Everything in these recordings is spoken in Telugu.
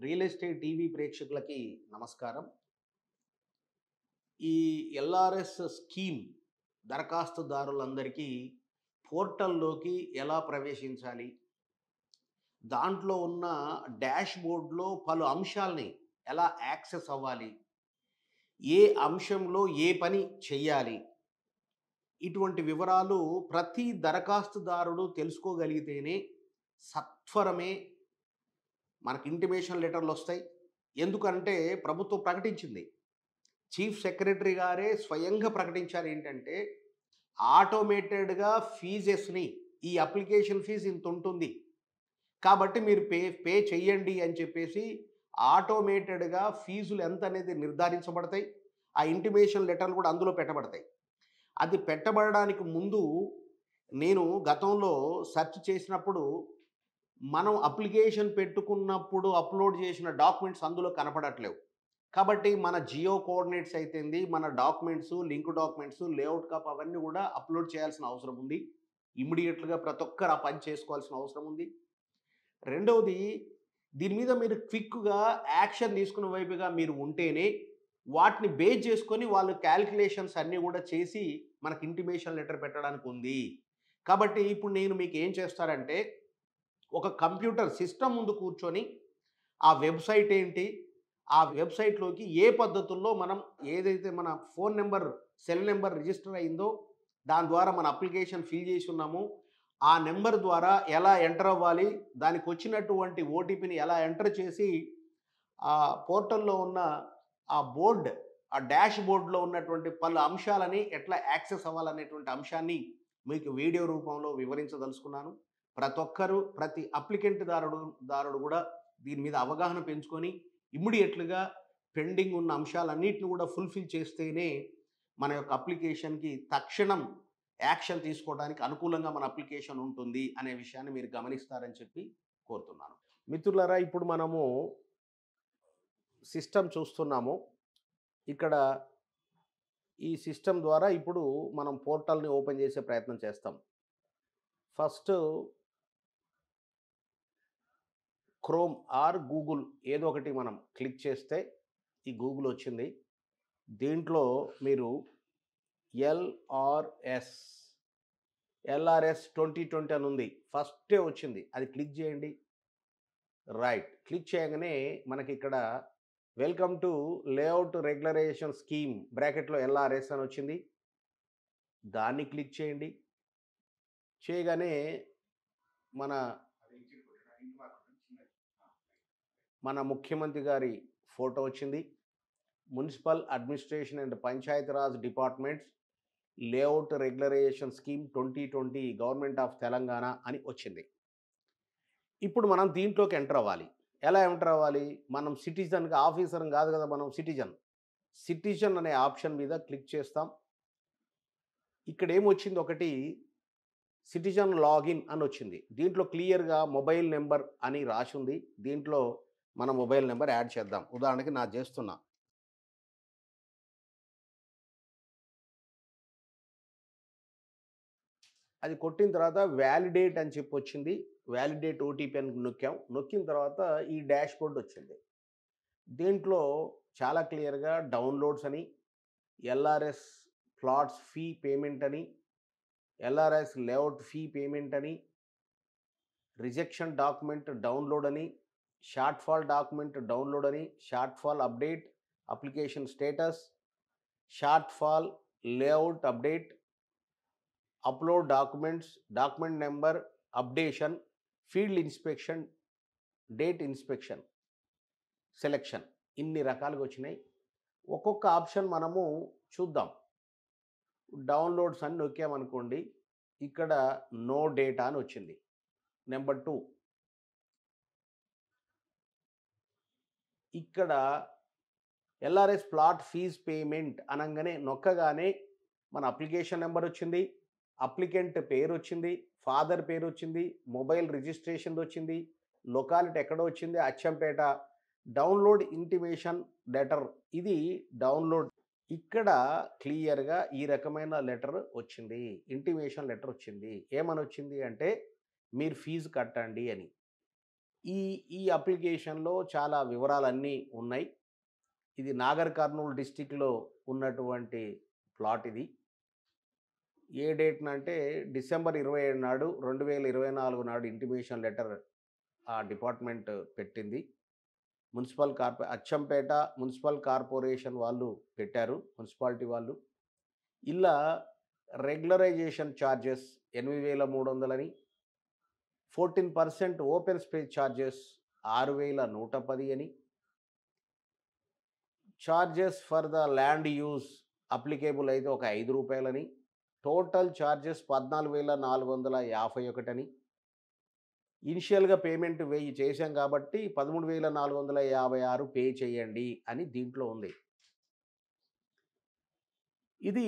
రియల్ ఎస్టేట్ టీవీ ప్రేక్షకులకి నమస్కారం. ఈ ఎల్ఆర్ఎస్ స్కీమ్ దరఖాస్తుదారులందరికీ పోర్టల్‌లోకి ఎలా ప్రవేశించాలి? దాంట్లో ఉన్న డాష్‌బోర్డ్‌లో పలు అంశాల్ని ఎలా యాక్సెస్ అవ్వాలి? ఏ అంశంలో ఏ పని చెయ్యాలి? ఇటువంటి వివరాలు ప్రతి దరఖాస్తుదారుడు తెలుసుకోగలిగితేనే సత్వరమే మనకి ఇంటిమేషన్ లెటర్‌లొస్తాయి. ఎందుకంటే ప్రభుత్వం ప్రకటించింది. చీఫ్ సెక్రటరీ గారే స్వయంగా ప్రకటించారు ఏంటంటే, ఆటోమేటెడ్‌గా ఫీజెస్‌ని ఈ అప్లికేషన్ ఫీజ్ ఇంతుంటుంది. కాబట్టి మీరు పే చెయ్యండి అని చెప్పేసి ఆటోమేటెడ్‌గా ఫీజులు ఎంతనేది నిర్ధారించబడతాయి. ఆ ఇంటిమేషన్ లెటర్‌లు కూడా అందులో పెట్టబడతాయి. అది పెట్టబడడానికి ముందు నేను గతంలో సెర్చ్ చేసినప్పుడు మనం అప్లికేషన్ పెట్టుకున్నప్పుడు అప్‌లోడ్ చేసిన డాక్యుమెంట్స్ అందులో కనపడట్లేవు. కాబట్టి మన జియో కోఆర్డినేట్స్ అయితేంది, మన documents, link documents, layout copy అవన్నీ కూడా అప్‌లోడ్ చేయాల్సిన అవసరం ఉంది. ఇమ్మీడియేట్‌గా ప్రతి ఒక్కరు ఆ పని చేసుకోవాల్సిన అవసరం ఉంది. రెండవది, దీని మీద మీరు క్విక్‌గా యాక్షన్ తీసుకునే వైపుగా మీరు ఉంటేనే, వాటిని బేస్ చేసుకొని వాళ్ళు కాలిక్యులేషన్స్ అన్నీ కూడా చేసి మనకి ఇంటిమేషన్ లెటర్ పెట్టడానికి ఉంది. కాబట్టి ఇప్పుడు నేను మీకు ఏం చేస్తానంటే, ఒక కంప్యూటర్ సిస్టమ్ ముందు కూర్చొని ఆ వెబ్‌సైట్ ఏంటి? ఆ వెబ్‌సైట్‌లోకి ఏ పద్ధతుల్లో మనం ఏదైతే మన phone number, cell number register అయిందో, దాని ద్వారా మన అప్లికేషన్ ఫిల్ చేసి ఉన్నామో, ఆ నంబర్ ద్వారా ఎలా ఎంటర్ అవ్వాలి? దానికొచ్చినటువంటి ఓటీపీని ఎలా ఎంటర్ చేసి, ఆ పోర్టల్‌లో ఉన్న ఆ బోర్డ్, ఆ డాష్ బోర్డ్‌లో ఉన్నటువంటి పలు అంశాలని ఎట్లా యాక్సెస్ అవ్వాలనేటువంటి అంశాన్ని మీకు వీడియో రూపంలో వివరించదలుచుకున్నాను. ప్రతి ఒక్కరు, ప్రతి అప్లికెంట్ దారుడు కూడా దీని మీద అవగాహన పెంచుకొని ఇమ్మీడియేట్‌గా పెండింగ్ ఉన్న అంశాలన్నిటిని కూడా ఫుల్‌ఫిల్ చేస్తేనే మన యొక్క అప్లికేషన్‌కి తక్షణం యాక్షన్ తీసుకోవడానికి అనుకూలంగా మన అప్లికేషన్ ఉంటుంది అనే విషయాన్ని మీరు గమనిస్తారని చెప్పి కోరుతున్నాను. మిత్రులారా, ఇప్పుడు మనము సిస్టమ్ చూస్తున్నాము. ఇక్కడ ఈ సిస్టమ్ ద్వారా ఇప్పుడు మనం పోర్టల్‌ని ఓపెన్ చేసే ప్రయత్నం చేస్తాం. ఫస్ట్ క్రోమ్ ఆర్ గూగుల్ ఏదో ఒకటి మనం క్లిక్ చేస్తే ఈ గూగుల్ వచ్చింది. దీంట్లో మీరు ఎల్ఆర్ఎస్, ఎల్ఆర్ఎస్ 2020 అని ఉంది. ఫస్టే వచ్చింది. అది క్లిక్ చేయండి. రైట్. క్లిక్ చేయగానే మనకిక్కడ welcome to layout regularisation scheme బ్రాకెట్‌లో ఎల్ఆర్ఎస్ అని వచ్చింది. దాన్ని క్లిక్ చేయండి. చేయగానే మన మన ముఖ్యమంత్రి గారి ఫోటో వచ్చింది. Municipal administration and Panchayati Raj departments layout regularisation scheme 2020 government of Telangana అని వచ్చింది. ఇప్పుడు మనం దీంట్లోకి ఎంటర్ అవ్వాలి. ఎలా ఎంటర్ అవ్వాలి? మనం సిటిజన్‌గా, ఆఫీసర్‌ని కాదు కదా, మనం సిటిజన్. సిటిజన్ అనే ఆప్షన్ మీద క్లిక్ చేస్తాం. ఇక్కడ ఏమొచ్చింది, ఒకటి సిటిజన్ లాగిన్ అని వచ్చింది. దీంట్లో క్లియర్‌గా మొబైల్ నంబర్ అని రాసుంది. దీంట్లో మన మొబైల్ నంబర్ యాడ్ చేద్దాం. ఉదాహరణకి నాది చేస్తున్నా. అది కొట్టిన తర్వాత వాలిడేట్ అని చెప్పి వచ్చింది. వాలిడేట్ ఓటీపీ అని నొక్కాం. నొక్కిన తర్వాత ఈ డాష్‌బోర్డ్ వచ్చింది. దీంట్లో చాలా క్లియర్‌గా డౌన్లోడ్స్ అని, ఎల్ఆర్ఎస్ ప్లాట్స్ ఫీ పేమెంట్ అని, ఎల్ఆర్ఎస్ లేఅవుట్ ఫీ పేమెంట్ అని, రిజెక్షన్ డాక్యుమెంట్ డౌన్లోడ్ అని, షార్ట్ ఫాల్ డాక్యుమెంట్ డౌన్లోడ్ అని, short fall update, application status, short fall layout update, upload documents, document number updation, field inspection, date inspection, selection, ఇన్ని రకాలుగా వచ్చినాయి. ఒక్కొక్క ఆప్షన్ మనము చూద్దాం. డౌన్లోడ్స్ అని నొక్కామనుకోండి, ఇక్కడ నో డేటా అని వచ్చింది. నెంబర్ 2, ఇక్కడ ఎల్ఆర్ఎస్ ప్లాట్ ఫీజ్ పేమెంట్ అనంగానే నొక్కగానే మన అప్లికేషన్ నెంబర్ వచ్చింది, అప్లికెంట్ పేరు వచ్చింది, ఫాదర్ పేరు వచ్చింది, మొబైల్ రిజిస్ట్రేషన్ వచ్చింది, లొకాలిటీ ఎక్కడ వచ్చింది, అచ్చంపేట, డౌన్లోడ్ ఇంటిమేషన్ లెటర్, ఇది డౌన్లోడ్. ఇక్కడ క్లియర్‌గా ఈ రకమైన లెటర్ వచ్చింది. ఇంటిమేషన్ లెటర్ వచ్చింది. ఏమని వచ్చింది అంటే, మీరు ఫీజు కట్టండి అని. ఈ ఈ అప్లికేషన్‌లో చాలా వివరాలన్నీ ఉన్నాయి. ఇది నాగర్ కర్నూల్ డిస్ట్రిక్ట్‌లో ఉన్నటువంటి ప్లాట్ ఇది. ఏ డేట్‌నంటే డిసెంబర్ 27 నాడు 2024 నాడు ఇంటిమేషన్ లెటర్ ఆ డిపార్ట్‌మెంట్ పెట్టింది. అచ్చంపేట మున్సిపల్ కార్పొరేషన్ వాళ్ళు పెట్టారు. మున్సిపాలిటీ వాళ్ళు. ఇలా regularisation charges 8,300 14% open space charges 6,110 అని, charges for the land use applicable అయితే ఒక రూ. 5 టోటల్ చార్జెస్ 14,451 అని, ఇనిషియల్‌గా పేమెంట్ 1000 చేశాం కాబట్టి 13,456 పే చేయండి అని దీంట్లో ఉంది. ఇది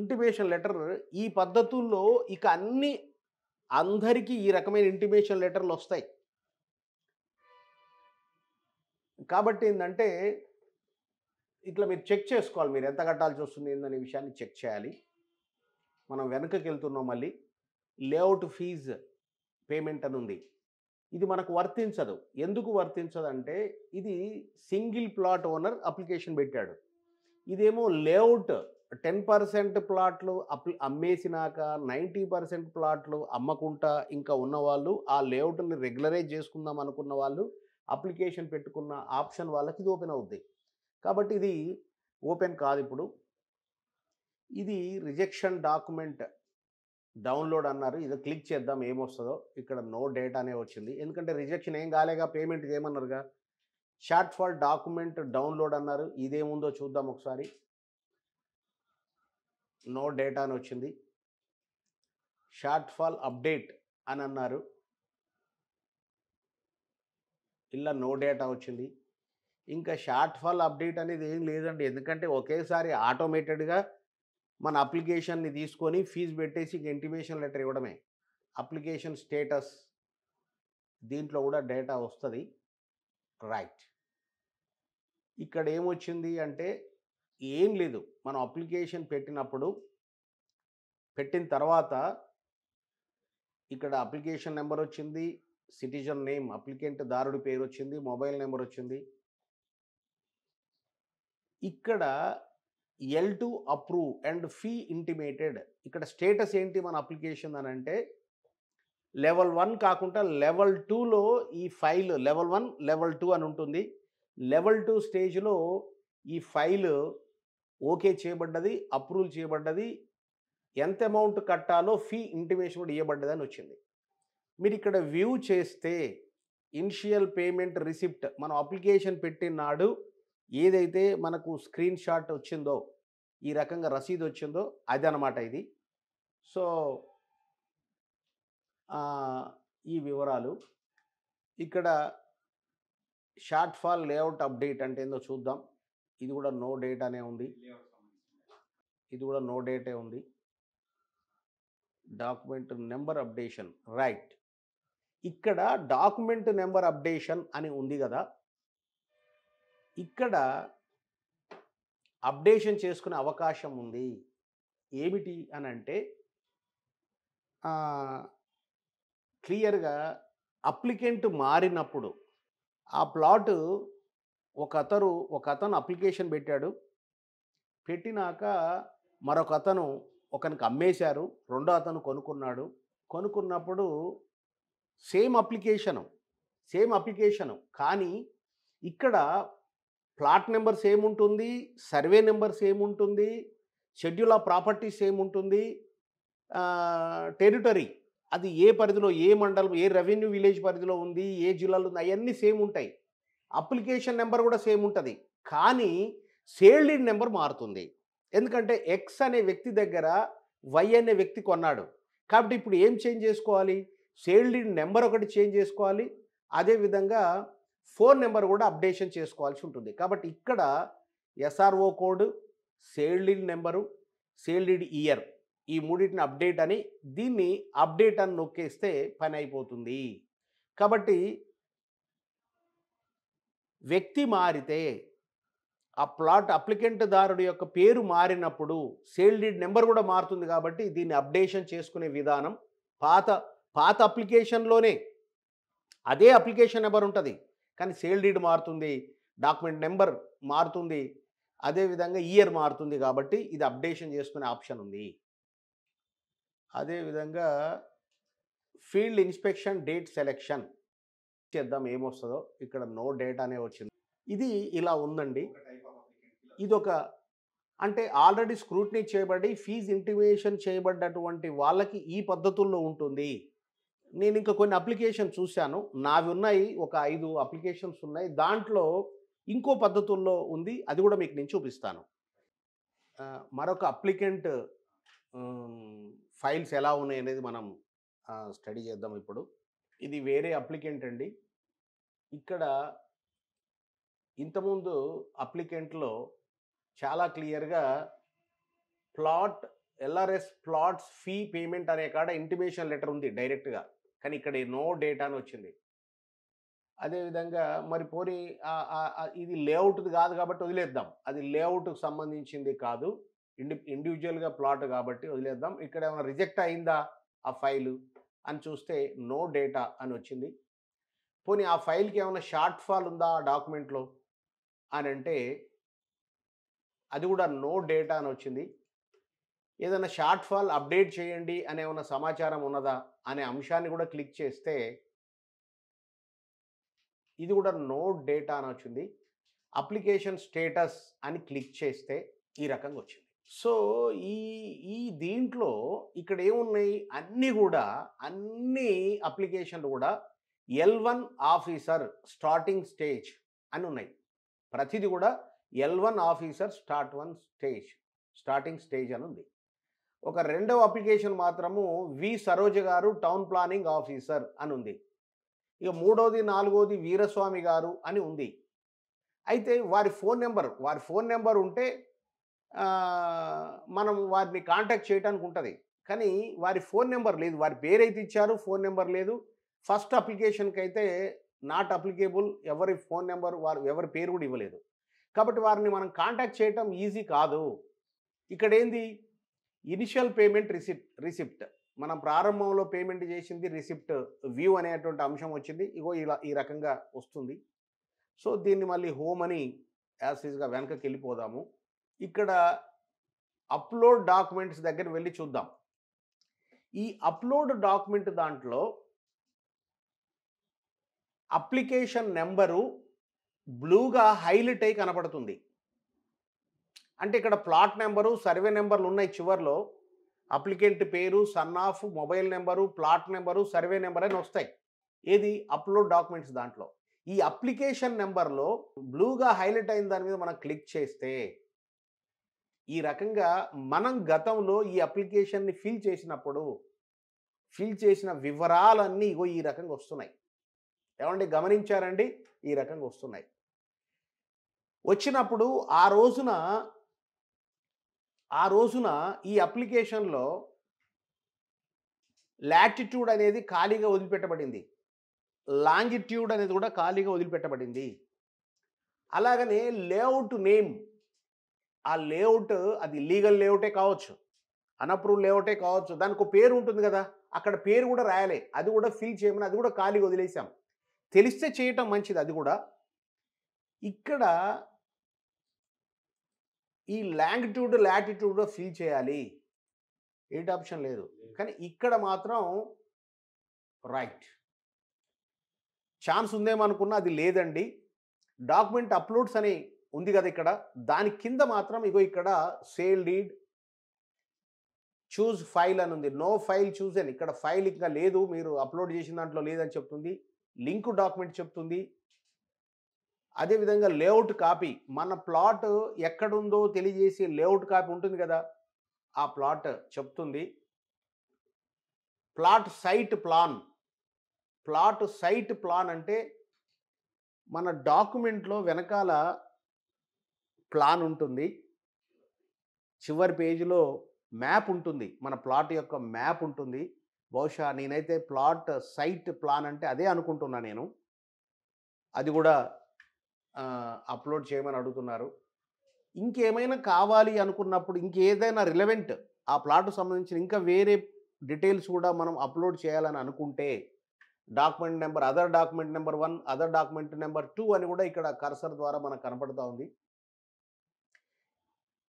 ఇంటిమేషన్ లెటర్. ఈ పద్ధతుల్లో ఇక అందరికీ ఈ రకమైన ఇంటిమేషన్ లెటర్‌లొస్తాయి. కాబట్టి ఏందంటే, ఇట్లా మీరు చెక్ చేసుకోవాలి. మీరు ఎంత కట్టాల్సి వస్తుంది ఏందనే విషయాన్ని చెక్ చేయాలి. మనం వెనకకెళ్తున్నాం మళ్ళీ. లేఅవుట్ ఫీజ్ పేమెంట్ అని ఉంది. ఇది మనకు వర్తించదు. ఎందుకు వర్తించదంటే, ఇది సింగిల్ ప్లాట్ ఓనర్ అప్లికేషన్ పెట్టాడు. ఇదేమో లేఅవుట్ 10% ప్లాట్లు అమ్మేసినాక 90% ప్లాట్లు అమ్మకుంటా ఇంకా ఉన్నవాళ్ళు, ఆ లేఅవుట్‌ని రెగ్యులరైజ్ చేసుకుందాం అనుకున్న వాళ్ళు, అప్లికేషన్ పెట్టుకున్న ఆప్షన్ వాళ్ళకి ఇది ఓపెన్ అవుద్ది. కాబట్టి ఇది ఓపెన్ కాదిప్పుడు. ఇది రిజెక్షన్ డాక్యుమెంట్ డౌన్లోడ్ అన్నారు. ఇది క్లిక్ చేద్దాం ఏమొస్తదో. ఇక్కడ నో డేటా అనే వచ్చింది. ఎందుకంటే రిజెక్షన్ ఏం కాలేగా, పేమెంట్ చేయమన్నారుగా. షార్ట్ ఫాల్ డాక్యుమెంట్ డౌన్లోడ్ అన్నారు. ఇదేముందో చూద్దాం ఒకసారి. నో డేటా అని వచ్చింది. షార్ట్ ఫాల్ అప్డేట్ అని అన్నారు. ఇలా నో డేటా వచ్చింది. ఇంకా షార్ట్ ఫాల్ అప్డేట్ అనేది ఏం లేదండి. ఎందుకంటే ఒకేసారి ఆటోమేటెడ్‌గా మన అప్లికేషన్‌ని తీసుకొని ఫీజు పెట్టేసి ఇంక ఇంటిమేషన్ లెటర్ ఇవ్వడమే. అప్లికేషన్ స్టేటస్ దీంట్లో కూడా డేటా వస్తది. రైట్. ఇక్కడ ఏమొచ్చింది అంటే ఏం లేదు. మనం అప్లికేషన్ పెట్టిన తర్వాత ఇక్కడ అప్లికేషన్ నెంబర్ వచ్చింది. సిటిజన్ నేమ్ అప్లికెంట్ దారుడి పేరు వచ్చింది. మొబైల్ నెంబర్ వచ్చింది. ఇక్కడ L2 approve and fee intimated. ఇక్కడ స్టేటస్ ఏంటి మన అప్లికేషన్ అనంటే, లెవెల్ 1 కాకుండా లెవెల్ 2లో ఈ ఫైల్ లెవెల్ 1, లెవెల్ 2 అని ఉంటుంది. లెవెల్ 2 స్టేజ్‌లో ఈ ఫైల్ ఓకే చేయబడ్డది, అప్రూవ్ చేయబడ్డది. ఎంత అమౌంట్ కట్టాలో ఫీ ఇంటిమేషన్ కూడా ఇవ్వబడ్డదని వచ్చింది. మీరు ఇక్కడ వ్యూ చేస్తే ఇనిషియల్ పేమెంట్ రిసిప్ట్ మనం అప్లికేషన్ పెట్టిన నాడు ఏదైతే మనకు స్క్రీన్ షాట్ వచ్చిందో, ఈ రకంగా రసీదు వచ్చిందో అదనమాట ఇది. సో ఈ వివరాలు ఇక్కడ షార్ట్ ఫాల్ లేఅవుట్ అప్డేట్ అంటే ఏందో చూద్దాం. ఇది కూడా నో డేట్ అనే ఉంది. ఇది కూడా నో డేటే ఉంది. Document number updation right. ఇక్కడ డాక్యుమెంట్ నెంబర్ అప్డేషన్ అని ఉంది కదా, ఇక్కడ అప్డేషన్ చేసుకునే అవకాశం ఉంది. ఏమిటి అని అంటే క్లియర్‌గా అప్లికెంట్ మారినప్పుడు ఆ ప్లాట్ ఒక అతను అప్లికేషన్ పెట్టాడు. పెట్టినాక మరొక అతను ఒకనికి అమ్మేశారు. రెండో అతను కొనుక్కున్నాడు. కొనుక్కున్నప్పుడు సేమ్ అప్లికేషను కానీ ఇక్కడ ప్లాట్ నెంబర్ సేమ్ ఉంటుంది, సర్వే నెంబర్ సేమ్ ఉంటుంది, షెడ్యూల్ ఆఫ్ ప్రాపర్టీస్ సేమ్ ఉంటుంది, టెరిటరీ అది ఏ పరిధిలో, ఏ మండలం, ఏ రెవెన్యూ విలేజ్ పరిధిలో ఉంది, ఏ జిల్లాలో ఉంది, అవన్నీ సేమ్ ఉంటాయి. అప్లికేషన్ నెంబర్ కూడా సేమ్ ఉంటుంది. కానీ సేల్ డీడ్ నెంబర్ మారుతుంది. ఎందుకంటే ఎక్స్ అనే వ్యక్తి దగ్గర వై అనే వ్యక్తి కొన్నాడు. కాబట్టి ఇప్పుడు ఏం చేంజ్ చేసుకోవాలి? సేల్ డీడ్ నెంబర్ ఒకటి చేంజ్ చేసుకోవాలి. అదేవిధంగా ఫోన్ నెంబర్ కూడా అప్డేషన్ చేసుకోవాల్సి ఉంటుంది. కాబట్టి ఇక్కడ SRO code, sale deed number, sale deed year ఈ మూడింటిని అప్డేట్ అని, దీన్ని అప్డేట్ అని నొక్కేస్తే పని అయిపోతుంది. కాబట్టి వ్యక్తి మారితే ఆ ప్లాట్ అప్లికెంట్ దారుడి యొక్క పేరు మారినప్పుడు సేల్ డీడ్ నెంబర్ కూడా మారుతుంది. కాబట్టి దీన్ని అప్డేషన్ చేసుకునే విధానం పాత అప్లికేషన్లోనే అదే అప్లికేషన్ నెంబర్ ఉంటుంది. కానీ సేల్ డీడ్ మారుతుంది, డాక్యుమెంట్ నెంబర్ మారుతుంది, అదేవిధంగా ఇయర్ మారుతుంది కాబట్టి ఇది అప్డేషన్ చేసుకునే ఆప్షన్ ఉంది. అదేవిధంగా ఫీల్డ్ ఇన్స్పెక్షన్ డేట్ సెలెక్షన్ చేద్దాం ఏమొస్తుందో. ఇక్కడ నో డేటా అనే వచ్చింది. ఇది ఇలా ఉందండి. ఇదొక అంటే ఆల్రెడీ స్క్రూటినీ చేయబడి ఫీజు ఇంటిమేషన్ చేయబడ్డటువంటి వాళ్ళకి ఈ పద్ధతుల్లో ఉంటుంది. నేను ఇంకా కొన్ని అప్లికేషన్ చూశాను. నావి ఉన్నాయి, ఒక 5 అప్లికేషన్స్ ఉన్నాయి. దాంట్లో ఇంకో పద్ధతుల్లో ఉంది. అది కూడా మీకు నేను చూపిస్తాను. మరొక అప్లికెంట్ ఫైల్స్ ఎలా ఉన్నాయి అనేది మనం స్టడీ చేద్దాం ఇప్పుడు. ఇది వేరే అప్లికెంట్ అండి. ఇక్కడ ఇంతకుముందు అప్లికెంట్లో చాలా క్లియర్‌గా plot LRS plots fee payment అనే కాడ ఇంటిమేషన్ లెటర్ ఉంది డైరెక్ట్‌గా. కానీ ఇక్కడ నో డేటా అని వచ్చింది. అదేవిధంగా మరి పోనీ ఇది లేఅవుట్‌ది కాదు కాబట్టి వదిలేద్దాం. అది లేఅవుట్‌కి సంబంధించింది కాదు. ఇండివిడ్యువల్‌గా ప్లాట్ కాబట్టి వదిలేద్దాం. ఇక్కడ ఏమైనా రిజెక్ట్ అయిందా ఆ ఫైలు అని చూస్తే నో డేటా అని వచ్చింది. పోనీ ఆ ఫైల్‌కి ఏమైనా షార్ట్ ఫాల్ ఉందా ఆ డాక్యుమెంట్‌లో అని అంటే అది కూడా నో డేటా అని వచ్చింది. ఏదైనా షార్ట్ ఫాల్ అప్డేట్ చేయండి అనే ఏమైనా సమాచారం ఉన్నదా అనే అంశాన్ని కూడా క్లిక్ చేస్తే ఇది కూడా నో డేటా అని వచ్చింది. అప్లికేషన్ స్టేటస్ అని క్లిక్ చేస్తే ఈ రకంగా వచ్చింది. సో ఈ ఈ దీంట్లో ఇక్కడ ఏమున్నాయి అన్ని అప్లికేషన్లు కూడా L1 ఆఫీసర్ స్టార్టింగ్ స్టేజ్ అని ఉన్నాయి. ప్రతిది కూడా L1 ఆఫీసర్ స్టార్టింగ్ స్టేజ్ అని ఉంది. ఒక రెండవ అప్లికేషన్ మాత్రము వి సరోజ గారు టౌన్ ప్లానింగ్ ఆఫీసర్ అని ఉంది. ఇక మూడోది నాలుగోది వీరస్వామి గారు అని ఉంది. అయితే వారి ఫోన్ నెంబర్ ఉంటే మనం వారిని కాంటాక్ట్ చేయడానికి ఉంటుంది. కానీ వారి ఫోన్ నెంబర్ లేదు. వారి పేరైతే ఇచ్చారు, ఫోన్ నెంబర్ లేదు. ఫస్ట్ అప్లికేషన్కి అయితే నాట్ అప్లికేబుల్, ఎవరి ఫోన్ నెంబర్ ఎవరి పేరు కూడా ఇవ్వలేదు. కాబట్టి వారిని మనం కాంటాక్ట్ చేయటం ఈజీ కాదు. ఇక్కడ ఏంది ఇనిషియల్ పేమెంట్ రిసిప్ట్ మనం ప్రారంభంలో పేమెంట్ చేసింది రిసిప్ట్ వ్యూ అనేటువంటి అంశం వచ్చింది. ఇగో ఇలా ఈ రకంగా వస్తుంది. సో దీన్ని మళ్ళీ హోమ్ అని యాజ్ ఈజ్గా వెనకకి వెళ్ళిపోదాము. ఇక్కడ అప్లోడ్ డాక్యుమెంట్స్ దగ్గర వెళ్ళి చూద్దాం. ఈ అప్లోడ్ డాక్యుమెంట్ దాంట్లో అప్లికేషన్ నెంబరు బ్లూగా హైలైట్ అయి కనపడుతుంది. అంటే ఇక్కడ ప్లాట్ నెంబరు, సర్వే నెంబర్లు ఉన్నాయి చివర్లో. అప్లికెంట్ పేరు, son of, mobile number, plot number, survey number అని వస్తాయి. ఏది అప్లోడ్ డాక్యుమెంట్స్ దాంట్లో. ఈ అప్లికేషన్ నెంబర్లో బ్లూగా హైలైట్ అయిన దాని మీద మనం క్లిక్ చేస్తే ఈ రకంగా మనం గతంలో ఈ అప్లికేషన్ని ఫిల్ చేసిన వివరాలన్నీ ఇగో ఈ రకంగా వస్తున్నాయి. ఏమండి గమనించారండి? ఈ రకంగా వస్తున్నాయి. వచ్చినప్పుడు ఆ రోజున ఈ అప్లికేషన్లో లాటిట్యూడ్ అనేది ఖాళీగా వదిలిపెట్టబడింది. లాంగిట్యూడ్ అనేది కూడా ఖాళీగా వదిలిపెట్టబడింది. అలాగనే లేఅవుట్ నేమ్, ఆ లేఅవుట్ అది లీగల్ లేఅవుటే కావచ్చు, అన్అప్రూవ్డ్ లేఅవుటే కావచ్చు, దానికి ఒక పేరు ఉంటుంది కదా, అక్కడ పేరు కూడా రాయాలి. అది కూడా ఫిల్ చేయమని అది కూడా ఖాళీగా వదిలేసాం. తెలిస్తే చేయటం మంచిది. అది కూడా ఇక్కడ ఈ లాటిట్యూడ్ ఫిల్ చేయాలి. ఏంటి ఆప్షన్ లేదు. కానీ ఇక్కడ మాత్రం రైట్ ఛాన్స్ ఉందేమనుకున్నా అది లేదండి. డాక్యుమెంట్ అప్లోడ్స్ అని ఉంది కదా ఇక్కడ, దాని కింద మాత్రం ఇగో ఇక్కడ సేల్ డీడ్ చూజ్ ఫైల్ అని ఉంది. నో ఫైల్ చూజ్ అని ఇక్కడ ఫైల్ ఇంకా లేదు, మీరు అప్లోడ్ చేసిన దాంట్లో లేదని చెప్తుంది. లింక్ డాక్యుమెంట్ చెప్తుంది. అదేవిధంగా లేఅవుట్ కాపీ, మన ప్లాట్ ఎక్కడుందో తెలియజేసి లేఅవుట్ కాపీ ఉంటుంది కదా, ఆ ప్లాట్ చెప్తుంది. ప్లాట్ సైట్ ప్లాన్ అంటే మన డాక్యుమెంట్లో వెనకాల ప్లాన్ ఉంటుంది, చివరి పేజీలో మ్యాప్ ఉంటుంది, మన ప్లాట్ యొక్క మ్యాప్ ఉంటుంది. బహుశా నేనైతే ప్లాట్ సైట్ ప్లాన్ అంటే అదే అనుకుంటున్నా నేను. అది కూడా అప్లోడ్ చేయమని అడుగుతున్నారు. ఇంకేమైనా కావాలి అనుకున్నప్పుడు, ఇంకేదైనా రిలవెంట్ ఆ ప్లాట్కు సంబంధించిన ఇంకా వేరే డీటెయిల్స్ కూడా మనం అప్లోడ్ చేయాలని అనుకుంటే document number, other document number 1, other document number 2 అని కూడా ఇక్కడ కర్సర్ ద్వారా మనకు కనపడతా ఉంది.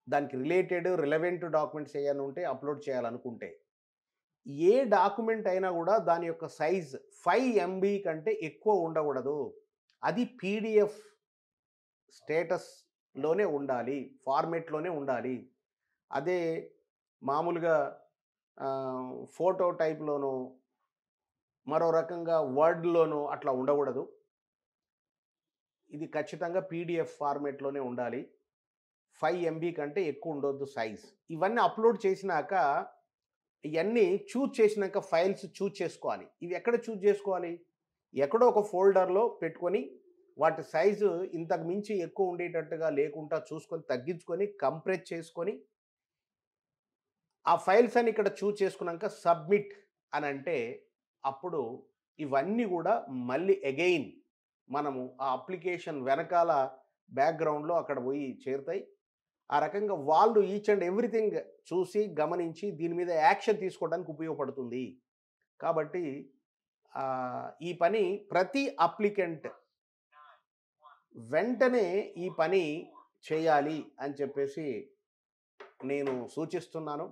దానికి రిలవెంట్ డాక్యుమెంట్స్ ఏయైనా ఉంటే అప్లోడ్ చేయాలనుకుంటే. ఏ డాక్యుమెంట్ అయినా కూడా దాని యొక్క సైజ్ 5 ఎంబీ కంటే ఎక్కువ ఉండకూడదు. అది పీడిఎఫ్ స్టేటస్‌లోనే ఉండాలి. ఫార్మాట్‌లోనే ఉండాలి. అదే మామూలుగా ఫోటో టైప్‌లోనో, మరో రకంగా వర్డ్‌లోనో అట్లా ఉండకూడదు. ఇది ఖచ్చితంగా పీడిఎఫ్ ఫార్మాట్‌లోనే ఉండాలి. 5 ఎంబీ కంటే ఎక్కువ ఉండొద్దు సైజ్. ఇవన్నీ అప్లోడ్ చేసినాక, ఇయన్నీ చూజ్ చేసినాక ఫైల్స్ చూజ్ చేసుకోవాలి. ఇవి ఎక్కడ చూజ్ చేసుకోవాలి? ఎక్కడో ఒక ఫోల్డర్‌లో పెట్టుకొని, వాటి సైజు ఇంతకు మించి ఎక్కువ ఉండేటట్టుగా లేకుండా చూసుకొని, తగ్గించుకొని, కంప్రెస్ చేసుకొని, ఆ ఫైల్స్ అని ఇక్కడ చూజ్ చేసుకున్నాక సబ్మిట్ అనంటే, అప్పుడు ఇవన్నీ కూడా మళ్ళీ అగైన్ మనము ఆ అప్లికేషన్ వెనకాల బ్యాక్‌గ్రౌండ్‌లో అక్కడ పోయి చేరుతాయి. ఆ రకంగా వాళ్ళు ఈచ్ అండ్ ఎవ్రీథింగ్ చూసి, గమనించి దీని మీద యాక్షన్ తీసుకోవడానికి ఉపయోగపడుతుంది. కాబట్టి ఈ పని ప్రతి అప్లికెంట్ వెంటనే ఈ పని చేయాలి అని చెప్పేసి నేను సూచిస్తున్నాను.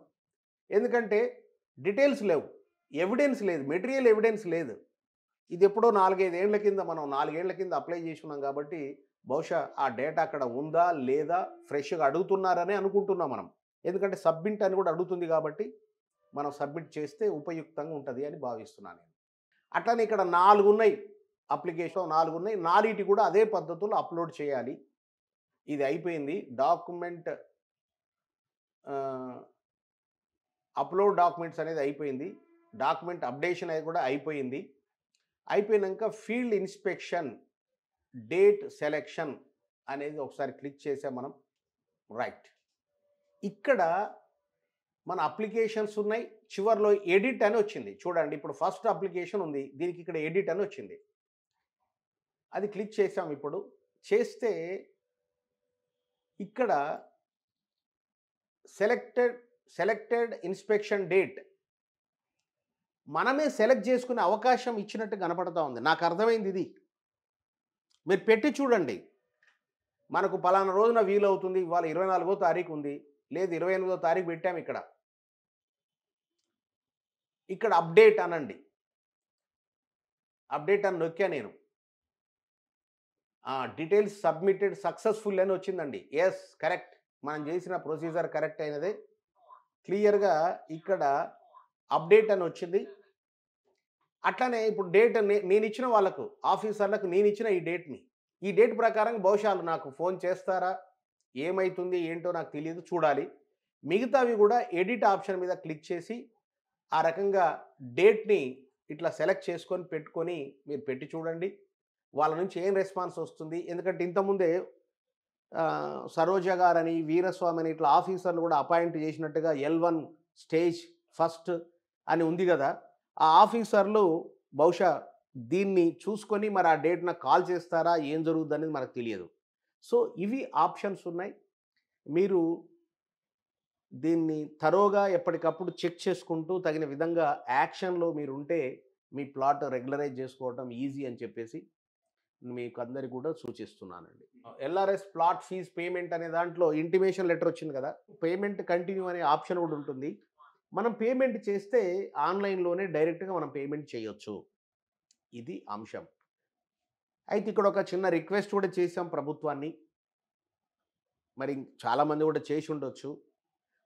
ఎందుకంటే డీటెయిల్స్ లేవు. ఎవిడెన్స్ లేదు. మెటీరియల్ ఎవిడెన్స్ లేదు. ఇది ఎప్పుడో 4, 5 ఏళ్ల కింద మనం 4 ఏళ్ల కింద అప్లై చేసుకున్నాం కాబట్టి, బహుశా ఆ డేటా అక్కడ ఉందా? లేదా? ఫ్రెష్‌గా అడుగుతున్నారనే అనుకుంటున్నాం మనం. ఎందుకంటే సబ్మిట్ అని కూడా అడుగుతుంది కాబట్టి, మనం సబ్మిట్ చేస్తే ఉపయుక్తంగా ఉంటది అని భావిస్తున్నాను నేను. అట్లనే ఇక్కడ 4 ఉన్నాయి. అప్లికేషన్ 4 ఉన్నాయి. 4 కూడా అదే పద్ధతిలో అప్లోడ్ చేయాలి. ఇది అయిపోయింది. డాక్యుమెంట్ ఆహ్, అప్లోడ్ డాక్యుమెంట్స్ అనేది అయిపోయింది. డాక్యుమెంట్ అప్డేషన్ అనేది కూడా అయిపోయింది. అయిపోయినాక ఫీల్డ్ ఇన్స్పెక్షన్, డేట్ సెలెక్షన్ అనేది ఒకసారి క్లిక్ చేసాం మనం. రైట్. ఇక్కడ మన అప్లికేషన్స్ ఉన్నాయి. చివర్లో ఎడిట్ అని వచ్చింది. చూడండి, ఇప్పుడు ఫస్ట్ అప్లికేషన్ ఉంది. దీనికి ఇక్కడ ఎడిట్ అని వచ్చింది. అది క్లిక్ చేసాం ఇప్పుడు. చేస్తే ఇక్కడ సెలెక్టెడ్ ఇన్స్పెక్షన్ డేట్ మనమే సెలెక్ట్ చేసుకునే అవకాశం ఇచ్చినట్టు కనపడతా ఉంది. నాకు అర్థమైంది ఇది. మీరు పెట్టి చూడండి. మనకు పలానా రోజున వీలవుతుంది. ఇవాళ 24వ తారీఖు ఉంది. లేదు 28వ తారీఖు పెట్టాము ఇక్కడ. ఇక్కడ అప్డేట్ అనండి. అప్డేట్ అని నొక్కా నేను. డీటెయిల్స్ సబ్మిటెడ్ సక్సెస్‌ఫుల్ అని వచ్చిందండి. Yes, correct. మనం చేసిన ప్రొసీజర్ కరెక్ట్ అయినదే. క్లియర్‌గా ఇక్కడ అప్డేట్ అని వచ్చింది. అట్లనే ఇప్పుడు డేట్ నేనిచ్చిన వాళ్ళకు, ఆఫీసర్లకు నేనిచ్చిన ఈ డేట్ ప్రకారం బహుశా ఆళ్ళు నాకు ఫోన్ చేస్తారా? ఏమైతుంది? ఏంటో నాకు తెలీదు. చూడాలి. మిగతావి కూడా ఎడిట్ ఆప్షన్ మీద క్లిక్ చేసి, ఆ రకంగా డేట్‌ని ఇట్లా సెలెక్ట్ చేసుకొని పెట్టుకొని మీరు పెట్టి చూడండి. వాళ్ళ నుంచి ఏం రెస్పాన్స్ వస్తుంది. ఎందుకంటే ఇంతకుముందే సరోజ గారని, వీరస్వామి అని ఇట్లా ఆఫీసర్లు కూడా అపాయింట్ చేసినట్టుగా L1 స్టేజ్ ఫస్ట్ అని ఉంది గదా! ఆ ఆఫీసర్లు బహుశా దీన్ని చూసుకొని మరి ఆ డేట్‌న కాల్ చేస్తారా? ఏం జరుగుద్దనేది మనకు తెలియదు. సో, ఇవి ఆప్షన్స్ ఉన్నాయి. మీరు దీన్ని థరోగా ఎప్పటికప్పుడు చెక్ చేసుకుంటూ తగిన విధంగా యాక్షన్‌లో మీరుంటే మీ ప్లాట్ రెగ్యులరైజ్ చేసుకోవటం ఈజీ అని చెప్పేసి మీకు అందరికి కూడా సూచిస్తున్నానండి. ఎల్ఆర్ఎస్ ప్లాట్ ఫీజ్ పేమెంట్ అనే దాంట్లో ఇంటిమేషన్ లెటర్ వచ్చింది కదా! పేమెంట్ కంటిన్యూ అనే ఆప్షన్ కూడా ఉంటుంది. మనం పేమెంట్ చేస్తే ఆన్‌లైన్‌లోనే డైరెక్ట్‌గా మనం పేమెంట్ చేయొచ్చు. ఇది అంశం. అయితే ఇక్కడ ఒక చిన్న రిక్వెస్ట్ కూడా చేశాం ప్రభుత్వాన్ని. మరి చాలామంది కూడా చేసి ఉండొచ్చు.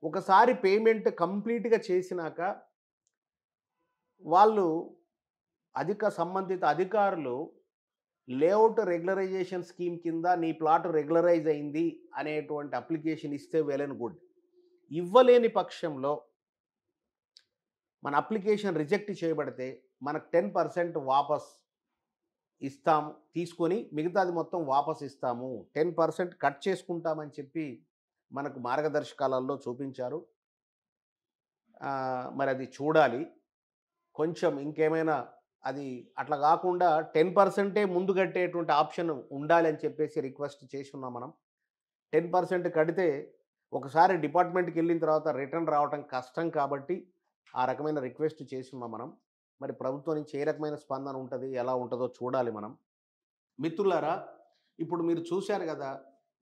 ఒకసారి పేమెంట్ కంప్లీట్‌గా చేసినాక వాళ్ళు సంబంధిత అధికారులు లేఅవుట్ రెగ్యులరైజేషన్ స్కీమ్ కింద నీ ప్లాట్ రెగ్యులరైజ్ అయింది అనేటువంటి అప్లికేషన్ ఇస్తే వెల్ అండ్ గుడ్. ఇవ్వలేని పక్షంలో మన అప్లికేషన్ రిజెక్ట్ చేయబడితే మనకు 10% వాపస్ ఇస్తాము. తీసుకొని మిగతాది మొత్తం వాపస్ ఇస్తాము. 10% కట్ చేసుకుంటామని చెప్పి మనకు మార్గదర్శకాలలో చూపించారు. మరి అది చూడాలి. కొంచెం ఇంకేమైనా అది అట్లా కాకుండా 10% ముందు కట్టేటువంటి ఆప్షన్ ఉండాలి అని చెప్పేసి రిక్వెస్ట్ చేసి ఉన్నాం మనం. 10% కడితే ఒకసారి డిపార్ట్మెంట్‌కి వెళ్ళిన తర్వాత రిటర్న్ రావటం కష్టం కాబట్టి ఆ రకమైన రిక్వెస్ట్ చేసి ఉన్నాం మనం. మరి ప్రభుత్వం నుంచి ఏ రకమైన స్పందన ఉంటది? ఎలా ఉంటదో చూడాలి మనం. మిత్రులారా, ఇప్పుడు మీరు చూశారు గదా!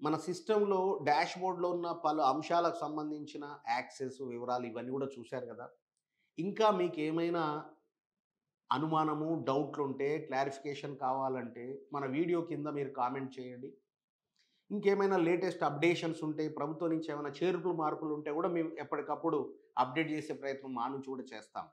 మన సిస్టమ్‌లో డాష్‌బోర్డ్‌లో ఉన్న పలు అంశాలకు సంబంధించిన యాక్సెస్ వివరాలు ఇవన్నీ గూడా చూశారు గదా! ఇంకా మీకేమైనా అనుమానము, డౌట్లుంటే, క్లారిఫికేషన్ కావాలంటే మన వీడియో కింద మీరు కామెంట్ చేయండి. ఇంకేమైనా లేటెస్ట్ అప్డేషన్స్ ఉంటే, ప్రభుత్వం నుంచి ఏమైనా చేర్పులు, మార్పులు ఉంటే గూడా మేము ఎప్పటికప్పుడు అప్డేట్ జేసే ప్రయత్నం మా నుంచి గూడా చేస్తాం.